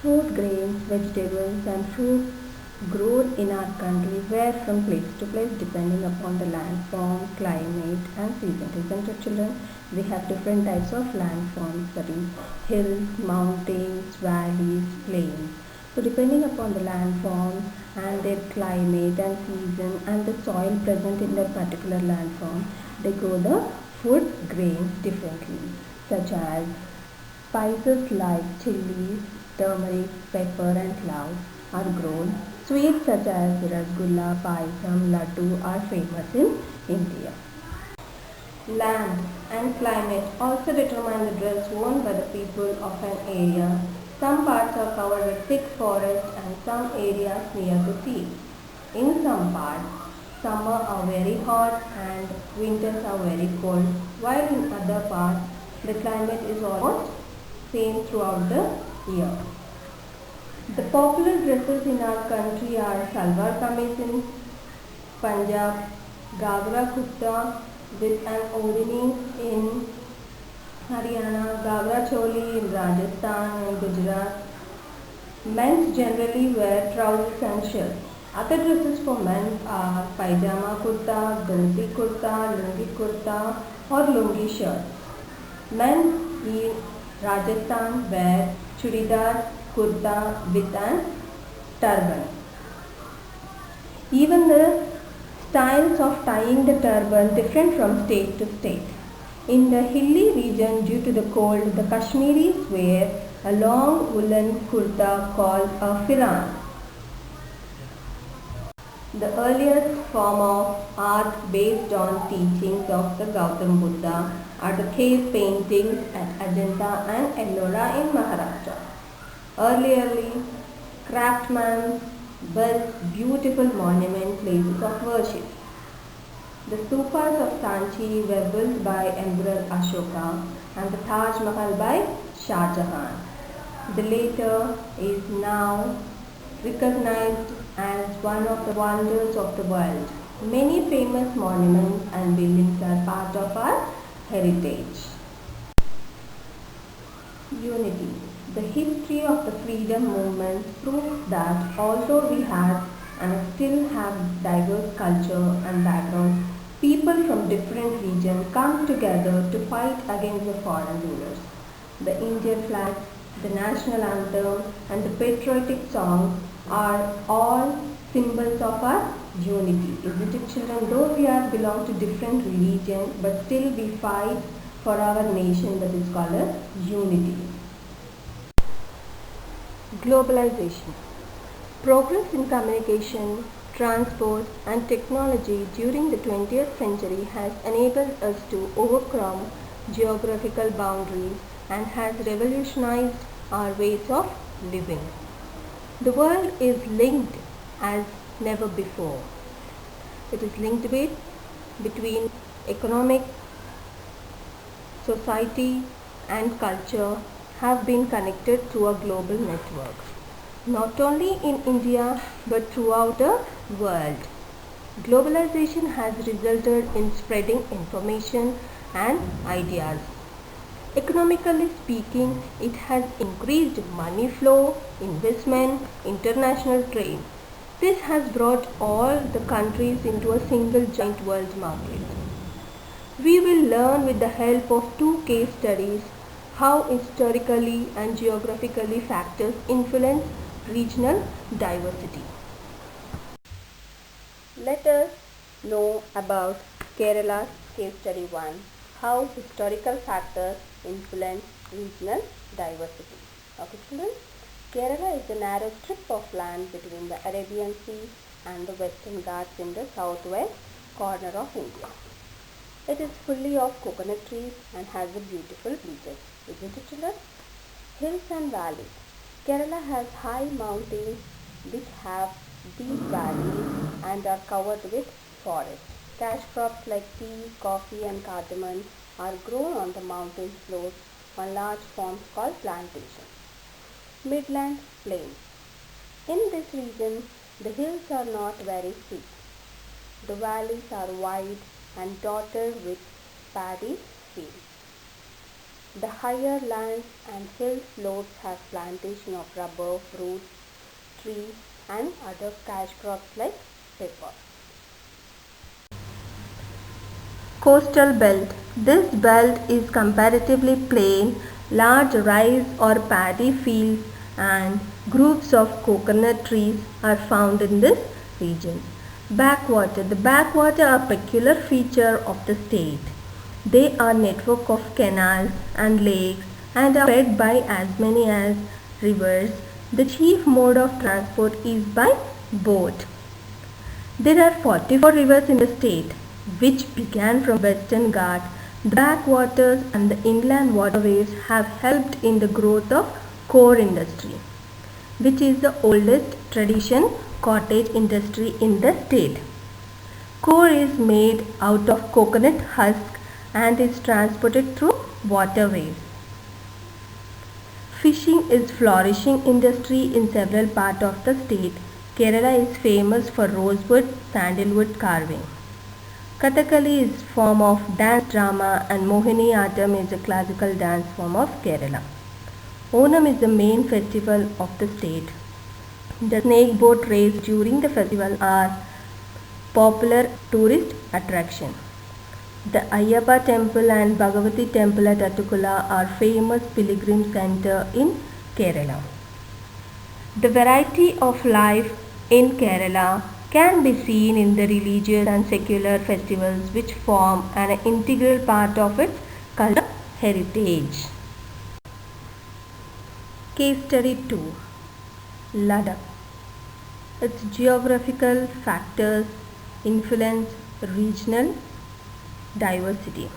Food grains, vegetables and fruit grown in our country vary from place to place depending upon the landform, climate and season. Isn't it, children? We have different types of landforms, that is hills, mountains, valleys, plains. So depending upon the landform and their climate and season and the soil present in that particular landform, they grow the food grains differently, such as spices like chilies, turmeric, pepper and cloves are grown. Sweets such as rasgulla, payasam, laddu are famous in India. Land and climate also determine the dress worn by the people of an area. Some parts are covered with thick forest and some areas near the sea. In some parts, summer are very hot and winters are very cold, while in other parts, the climate is almost same throughout the year. The popular dresses in our country are salwar kameez in Punjab, Gagra kurta with an odhani in Haryana, Gagra choli in Rajasthan and Gujarat. Men generally wear trousers and shirts. Other dresses for men are pajama kurta, dhoti kurta, lungi kurta or lungi shirt. Men in Rajasthan wear churidar kurta with an turban. Even the styles of tying the turban different from state to state. In the hilly region, due to the cold, the Kashmiris wear a long woolen kurta called a firan. The earliest form of art based on teachings of the Gautam Buddha are the cave paintings at Ajanta and Ellora in Maharashtra. Earlierly, craftsmen built beautiful monument places of worship. The stupas of Sanchi were built by Emperor Ashoka and the Taj Mahal by Shah Jahan. The latter is now recognized as one of the wonders of the world. Many famous monuments and buildings are part of our heritage. Unity. The history of the freedom movement proves that although we have and still have diverse culture and backgrounds, people from different regions come together to fight against the foreign rulers. The Indian flag, the national anthem and the patriotic songs are all symbols of our unity. Isn't it, children? Though we belong to different religions, but still we fight for our nation, that is called as unity. Globalization. Progress in communication, transport and technology during the 20th century has enabled us to overcome geographical boundaries and has revolutionized our ways of living. The world is linked as never before. It is linked between economic, society and culture have been connected through a global network, not only in India but throughout the world. Globalization has resulted in spreading information and ideas. Economically speaking, it has increased money flow, investment, international trade. This has brought all the countries into a single giant world market. We will learn with the help of two case studies how historically and geographically factors influence regional diversity. Let us know about Kerala's case study 1, how historical factors influence regional diversity. Okay, children? Kerala is a narrow strip of land between the Arabian Sea and the Western Ghats in the southwest corner of India. It is fully of coconut trees and has a beautiful beaches. Isn't it, children? Hills and valleys. Kerala has high mountains which have deep valleys and are covered with forests. Cash crops like tea, coffee and cardamom are grown on the mountain slopes on large farms called plantations. Midland Plains. In this region, the hills are not very steep. The valleys are wide and dotted with paddy fields. The higher lands and hill slopes have plantation of rubber, fruit, tree and other cash crops like pepper. Coastal belt. This belt is comparatively plain. Large rice or paddy fields and groups of coconut trees are found in this region. Backwater. The backwater are a peculiar feature of the state. They are network of canals and lakes and are fed by as many as rivers. The chief mode of transport is by boat. There are 44 rivers in the state, which began from Western Ghats. The backwaters and the inland waterways have helped in the growth of core industry, which is the oldest tradition cottage industry in the state. Core is made out of coconut husk and is transported through waterways. Fishing is flourishing industry in several parts of the state. Kerala is famous for rosewood, sandalwood carving. Kathakali is form of dance drama and Mohiniyattam is a classical dance form of Kerala. Onam is the main festival of the state. The snake boat race during the festival are popular tourist attraction. The Ayyappa temple and Bhagavati temple at Attukula are famous pilgrim center in Kerala. The variety of life in Kerala can be seen in the religious and secular festivals which form an integral part of its cultural heritage. Case study 2. Ladakh. Its geographical factors influence regional diversity.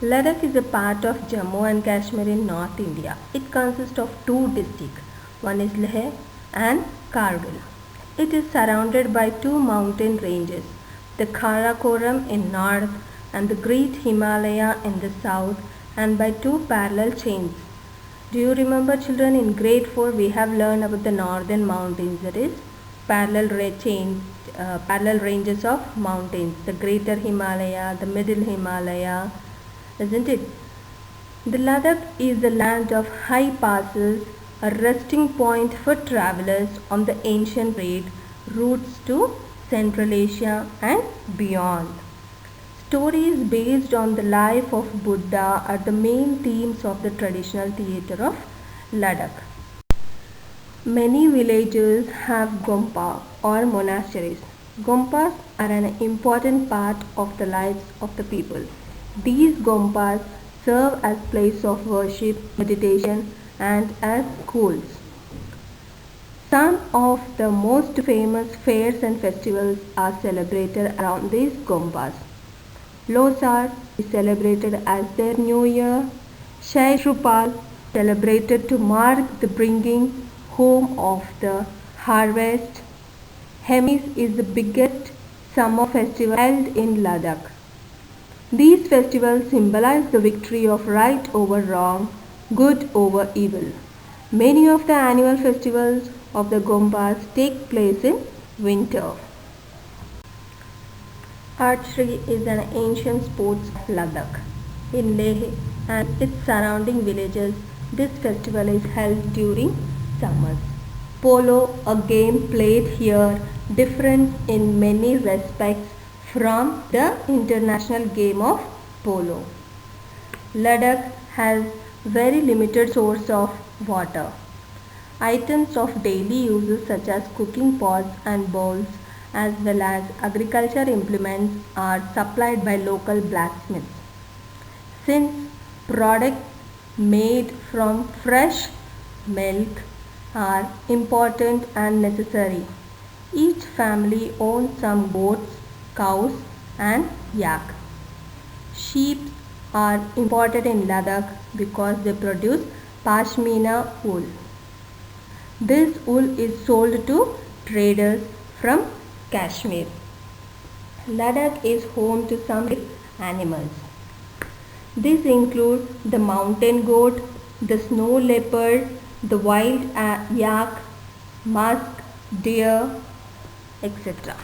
Ladakh is a part of Jammu and Kashmir in North India. It consists of two districts. One is Leh and Kargil. It is surrounded by two mountain ranges, the Karakoram in north and the Great Himalaya in the south, and by two parallel chains. Do you remember, children, in grade 4 we have learned about the northern mountains, that is parallel ranges of mountains, the Greater Himalaya, the Middle Himalaya, isn't it? The Ladakh is the land of high passes, a resting point for travelers on the ancient trade routes to Central Asia and beyond. Stories based on the life of Buddha are the main themes of the traditional theatre of Ladakh. Many villages have gompa or monasteries. Gompas are an important part of the lives of the people. These gompas serve as place of worship, meditation, and as schools. Some of the most famous fairs and festivals are celebrated around these gompas. Losar is celebrated as their new year. Shai Shrupal celebrated to mark the bringing home of the harvest. Hemis is the biggest summer festival held in Ladakh. These festivals symbolize the victory of right over wrong, good over evil. Many of the annual festivals of the Gompas take place in winter. Archery is an ancient sport of Ladakh. In Leh and its surrounding villages, this festival is held during summers. Polo, a game played here, different in many respects from the international game of polo. Ladakh has very limited source of water. Items of daily uses such as cooking pots and bowls as well as agriculture implements are supplied by local blacksmiths. Since products made from fresh milk are important and necessary, each family owns some goats, cows and yak. Sheep are imported in Ladakh because they produce pashmina wool. This wool is sold to traders from Kashmir. Ladakh is home to some animals. These include the mountain goat, the snow leopard, the wild yak, musk, deer, etc.